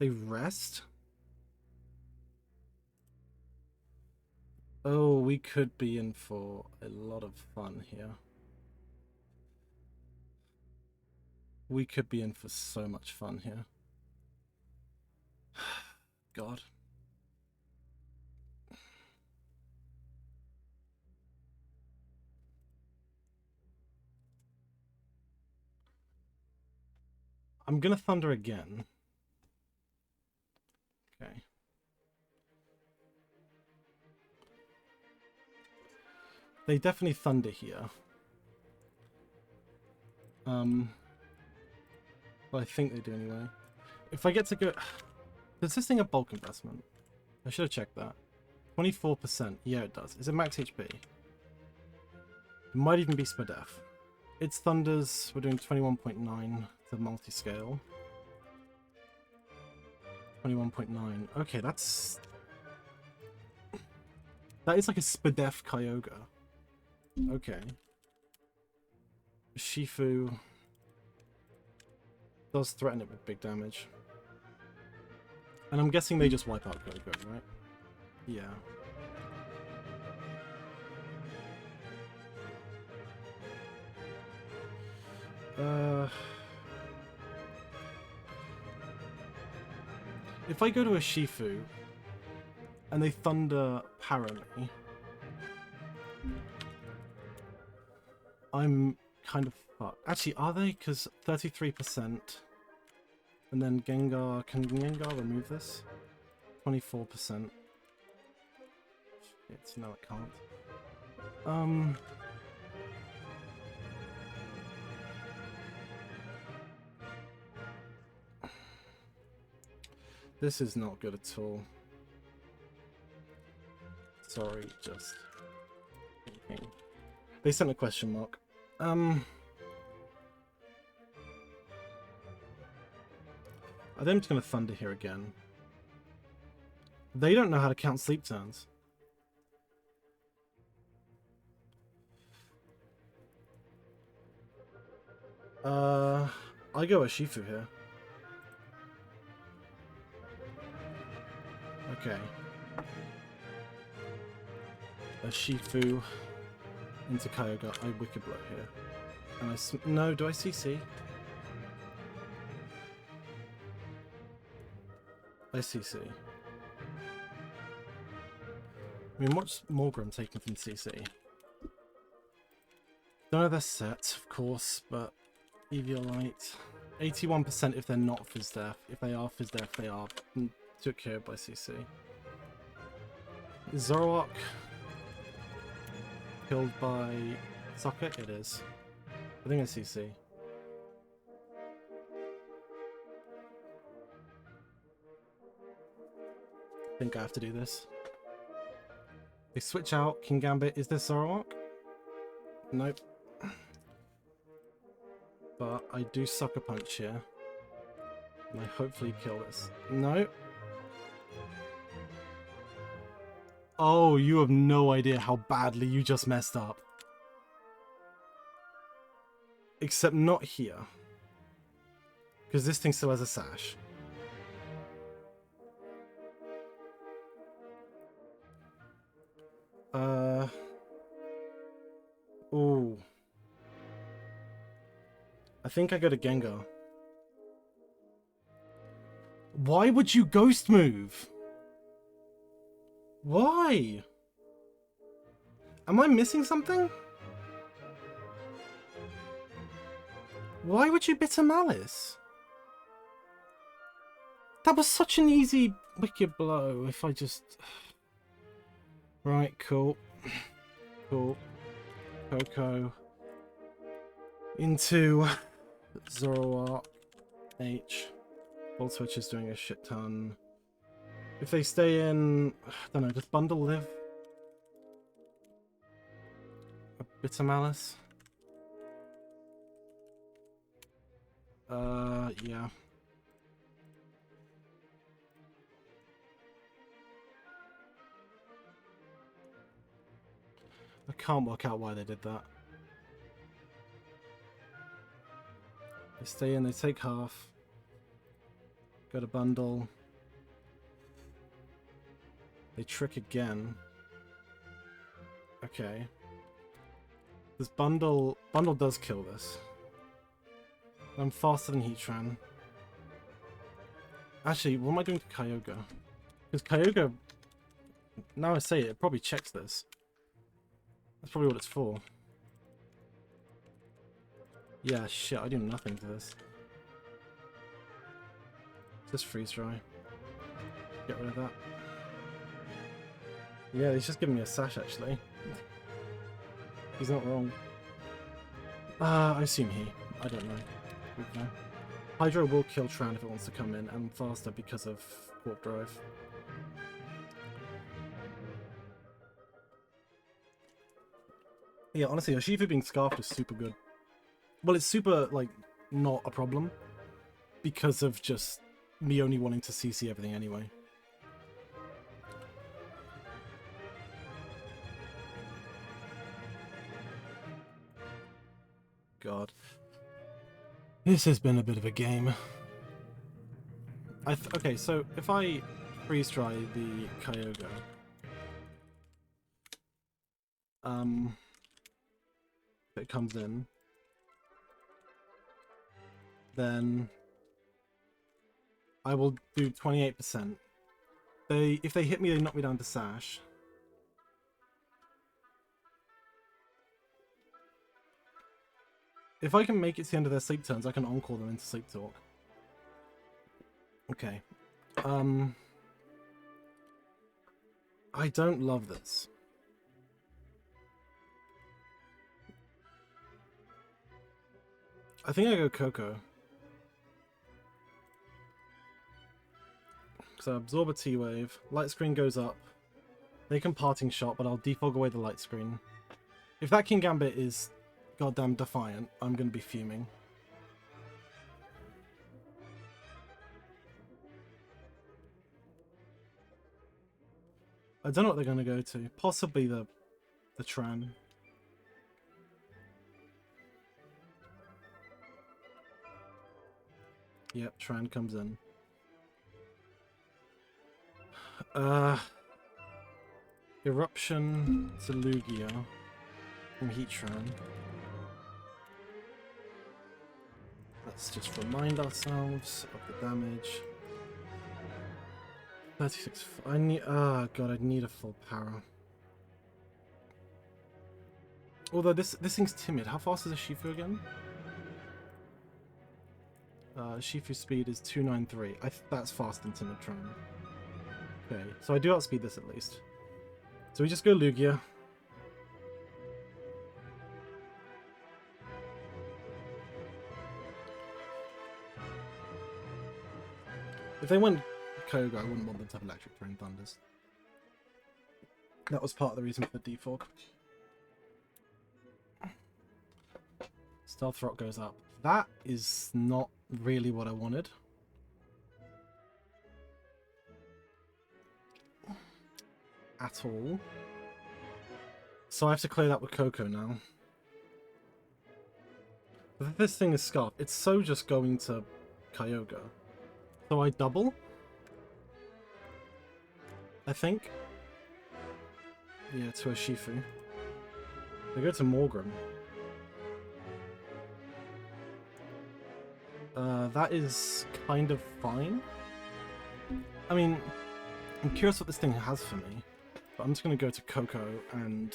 They rest? Oh, we could be in for a lot of fun here. We could be in for so much fun here. God. I'm gonna Thunder again. Okay. They definitely Thunder here. Well, I think they do anyway. If I get to go... Does this thing have bulk investment? I should have checked that. 24%. Yeah, it does. Is it max HP? It might even be Spadef. It's Thunders. We're doing 21.9 to multi-scale. 21.9. Okay, that's... That is like a Spadef Kyogre. Okay. Shifu does threaten it with big damage. And I'm guessing they just wipe out Kyogre, right? Yeah. If I go to a Shifu and they Thunder Para me, I'm kind of fucked. Actually, are they? Because 33%. And then Gengar... Can Gengar remove this? 24%. Shit, no it can't. This is not good at all. Sorry, just thinking. They sent a question mark. I think I'm just going to Thunder here again. They don't know how to count sleep turns. I go a Shifu here. Okay. A Shifu into Kyogre. I Wicked Blow here. And I... No, do I CC? I CC. I mean, what's Morgrem taking from CC? Don't know their set, of course, but Eviolite. 81% if they're not Fizz Death. If they are Fizz Death, they are took care of by CC. Zoroark killed by Socket? It is. I think it's CC. I think I have to do this. They switch out King Gambit. Is this Zoroark? Nope. But I do Sucker Punch here. And I hopefully kill this. No. Oh, you have no idea how badly you just messed up. Except not here. Because this thing still has a sash. Ooh. I think I go to Gengar. Why would you Ghost move? Why? Am I missing something? Why would you Bitter Malice? That was such an easy Wicked Blow if I just... Right, cool. Cool. Coco. Into Zoroark. H. Volt Switch is doing a shit ton. If they stay in... I don't know, does Bundle live? A Bitter Malice? Yeah. I can't work out why they did that. They stay in, they take half. Go to bundle. They trick again. Okay. This bundle does kill this. I'm faster than Heatran. Actually, what am I doing to Kyogre? Because Kyogre, now I say it, it probably checks this. That's probably what it's for. Yeah, shit, I do nothing to this. Just freeze dry. Get rid of that. Yeah, he's just giving me a sash, actually. He's not wrong. I assume he. I don't know. Okay. Hydro will kill Tran if it wants to come in, and faster because of Warp Drive. Yeah, honestly, Urshifu being Scarfed is super good. Well, it's super, like, not a problem. Because of just me only wanting to CC everything anyway. God. This has been a bit of a game. Okay, so if I freeze dry the Kyogre, if it comes in, then I will do 28%. If they hit me, they knock me down to Sash. If I can make it to the end of their sleep turns, I can on-call them into Sleep Talk. Okay. I don't love this. I think I go Coco. So absorb a T-Wave. Light screen goes up. They can parting shot, but I'll defog away the light screen. If that King Gambit is goddamn defiant, I'm gonna be fuming. I don't know what they're gonna go to. Possibly the Tran. Yep, Tran comes in. Eruption to Lugia from Heatran. Let's just remind ourselves of the damage. 36. I need. Ah, God, I need a full power. Although this thing's timid. How fast is a Shifu again? Shifu speed is 293. That's faster than Timid Tran. Okay, so I do outspeed this at least. So we just go Lugia. If they went Kyogre, I wouldn't want them to have Electric Terrain Thunders. That was part of the reason for the defog. Stealth Rock goes up. That is not really what I wanted. At all. So I have to clear that with Coco now. But if this thing is Scarf, it's so just going to Kyogre. So I double? I think. Yeah, to a Shifu. They go to Morgrem. That is kind of fine. I mean, I'm curious what this thing has for me. But I'm just going to go to Coco and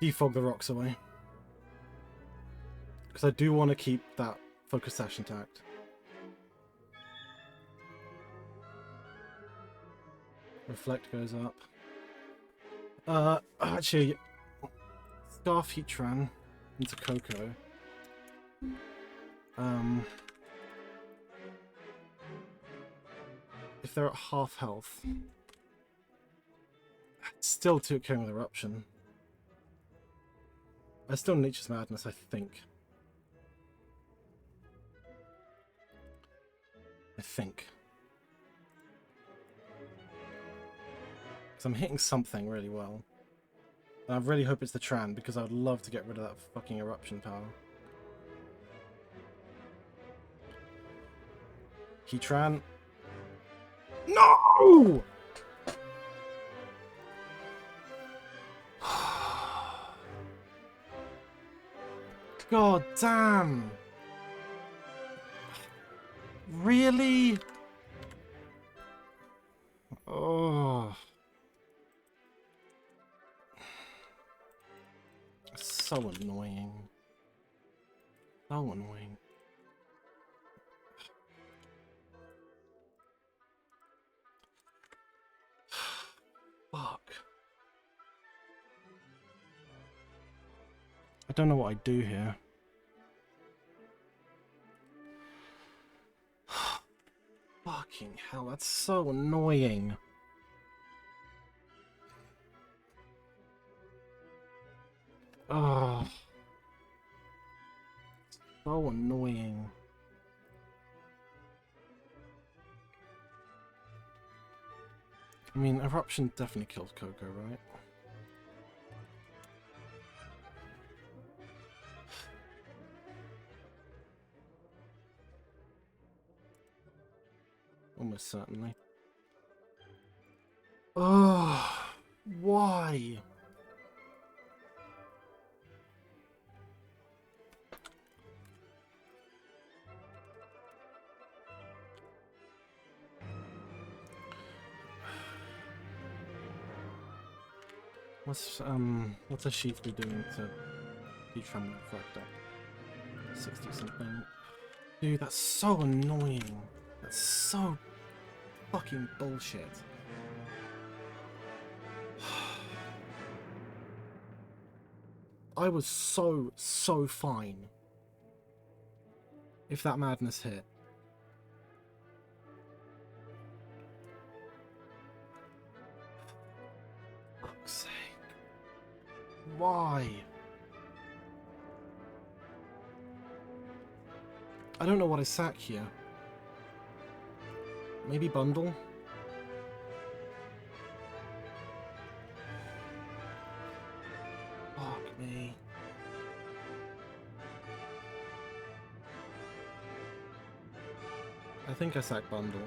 defog the rocks away. Because I do want to keep that Focus Sash intact. Reflect goes up. Actually, Scarf Heatran into Coco. If they're at half health, it's still too killing with Eruption. I still Nature's Madness, I think. Because I'm hitting something really well. I really hope it's the Tran, because I would love to get rid of that fucking eruption power. Tran. No! God damn! Really? Oh. So annoying. So annoying. Fuck. I don't know what I do here. Fucking hell, that's so annoying. Oh. So annoying. I mean, eruption definitely killed Coco, right? Almost certainly. Oh, why? What's a Shifu doing to be trying to reflect up? 60 something. Dude, that's so annoying. That's so fucking bullshit. I was so fine if that madness hit. Fuck's sake. Why? I don't know what I sack here. Maybe bundle? Fuck me. I think I sack bundle.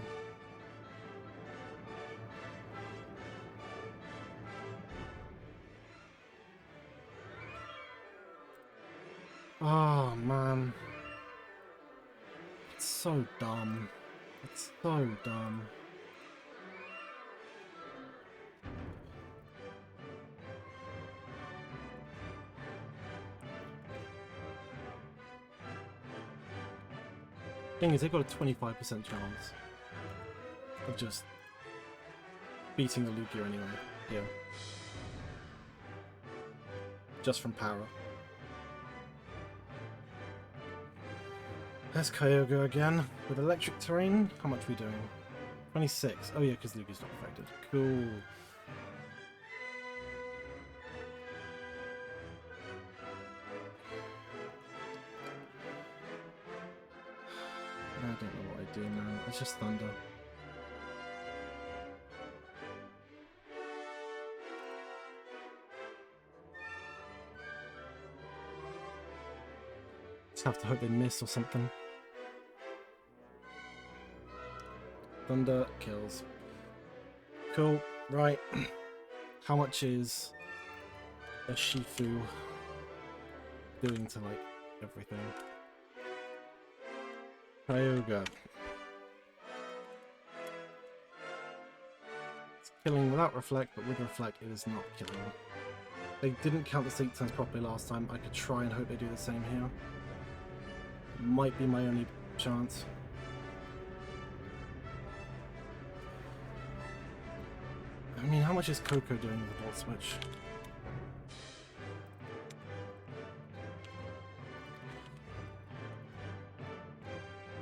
Oh man. It's so dumb. It's so dumb. Thing is, they've got a 25% chance of just beating the Lugia anyway. Yeah. Just from power. There's Kyogre again with electric terrain. How much are we doing? 26. Oh yeah, because Lugia's not affected. Cool. I don't know what I do, man. It's just thunder. Just have to hope they miss or something. Thunder kills. Cool. Right. How much is a Shifu doing to, like, everything? Kyogre. It's killing without Reflect, but with Reflect it is not killing. They didn't count the sleep turns properly last time. I could try and hope they do the same here. Might be my only chance. I mean, how much is Coco doing with the Volt Switch?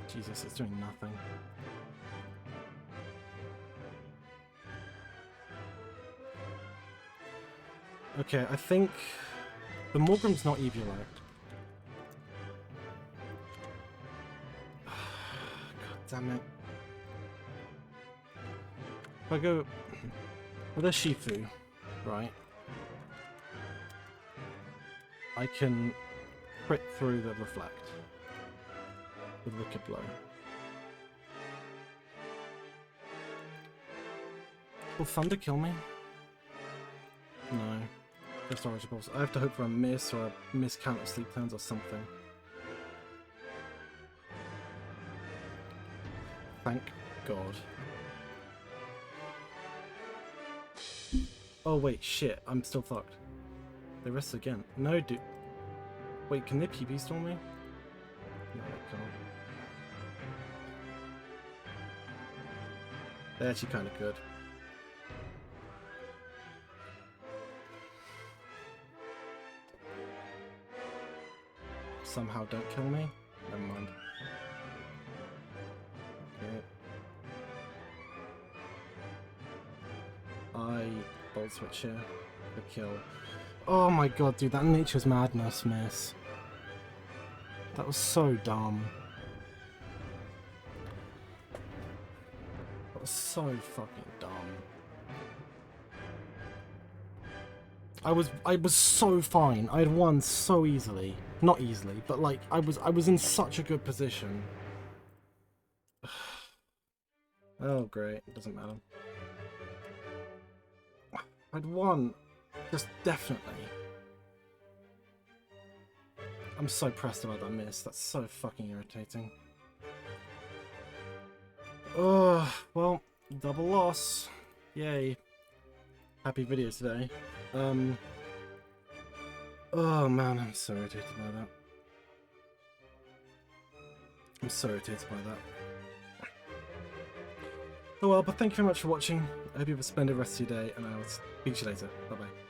Jesus, it's doing nothing. Okay, I think the Morgrim's not Eviolite. God damn it. If I go with a Shifu, right? I can crit through the reflect with Wicked Blow. Will Thunder kill me? No. Just Origin Pulse. I have to hope for a miss or a miscount of sleep turns or something. Thank God. Oh wait, shit. I'm still fucked. They rest again. No, dude. Wait, can they PB storm me? No, they can't. They're actually kind of good. Somehow don't kill me? Never mind. Okay. I bolt switch here. The kill. Oh my god, dude, that Nature's Madness miss. That was so dumb. That was so fucking dumb. I was so fine. I had won so easily. Not easily, but like I was in such a good position. Oh great, it doesn't matter. I'd won. Just definitely. I'm so pressed about that miss. That's so fucking irritating. Oh, well, double loss. Yay. Happy video today. Oh man, I'm so irritated by that. I'm so irritated by that. Oh well, but thank you very much for watching. I hope you have a splendid rest of your day, and I will speak to you later. Bye bye.